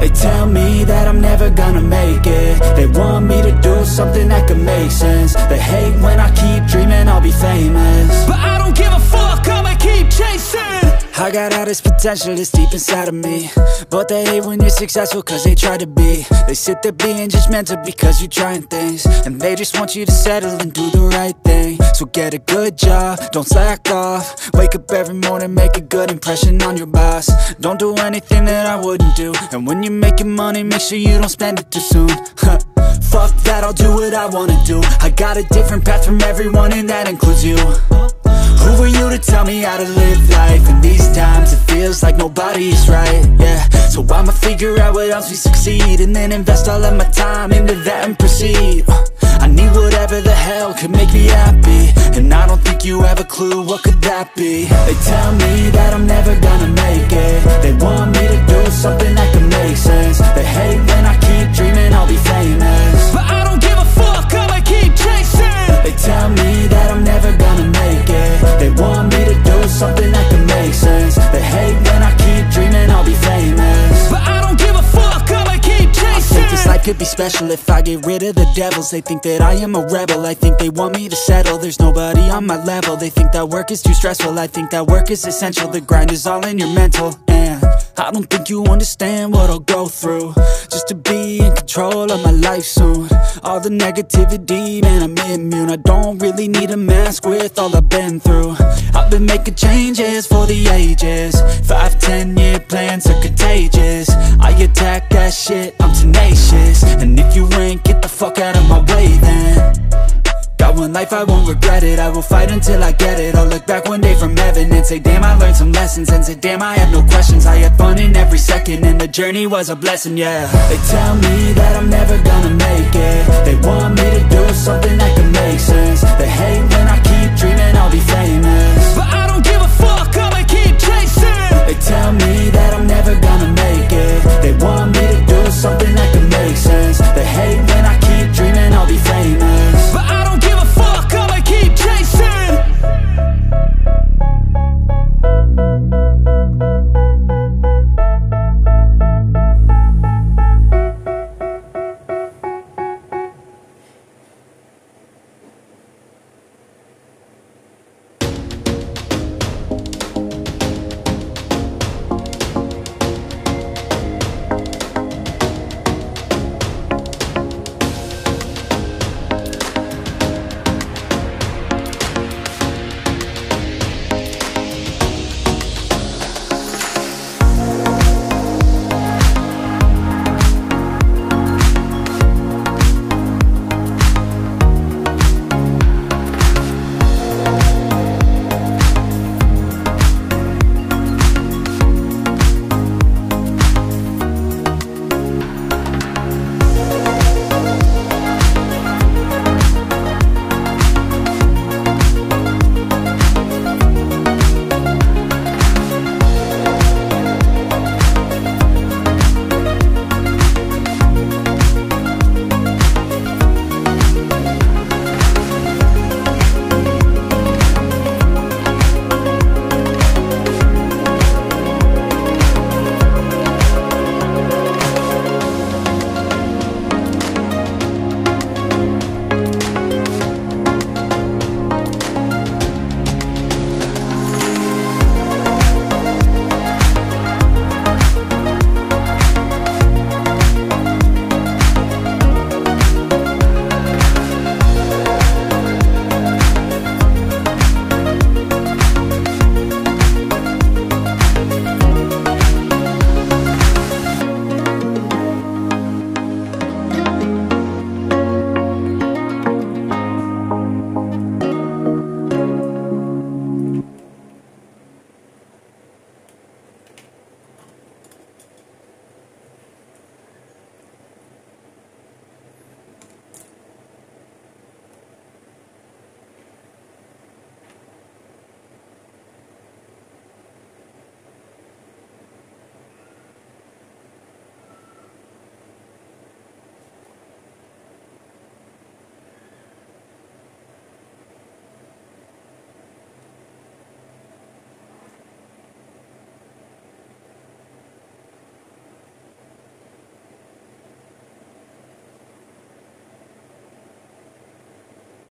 They tell me that I'm never gonna make it. They want me to do something that could make sense. They hate when I keep dreaming I'll be famous, but I don't give a fuck, I'ma keep chasing. I got all this potential that's deep inside of me, but they hate when you're successful cause they try to be. They sit there being judgmental because you're trying things, and they just want you to settle and do the right thing. So get a good job, don't slack off. Wake up every morning, make a good impression on your boss. Don't do anything that I wouldn't do, and when you're making money, make sure you don't spend it too soon. Fuck that, I'll do what I wanna do. I got a different path from everyone, and that includes you. Who are you to tell me how to live life? In these times it feels like nobody is right, yeah. So I'ma figure out what else we succeed, and then invest all of my time into that and proceed. I need whatever the hell could make me happy, and I don't think you have a clue what could that be. They tell me that I'm never gonna make it. They want me to do something that could make sense. They hate when I keep dreaming I'll be famous, but I don't give a fuck, I'ma keep chasing. They tell me that I'm never gonna make it. They want me to do something that can make sense. They hate when I keep dreaming I'll be famous, but I don't give a fuck, I'ma keep chasing. I think this life could be special if I get rid of the devils. They think that I am a rebel, I think they want me to settle. There's nobody on my level. They think that work is too stressful, I think that work is essential. The grind is all in your mental, and I don't think you understand what I'll go through just to be in control of my life soon. All the negativity, man, I'm immune. I don't really need a mask with all I've been through. I've been making changes for the ages. 5-10 year plans are contagious. I attack that shit, I'm tenacious. And if you ain't, get the fuck out of my way then. Got one life, I won't regret it. I will fight until I get it. I'll look back one day from heaven and say, damn, I learned some lessons. And say, damn, I have no questions. I had fun in every second, and the journey was a blessing, yeah. They tell me that I'm never gonna make it. They want me to do something that can make sense. They hate when I keep dreaming I'll be famous,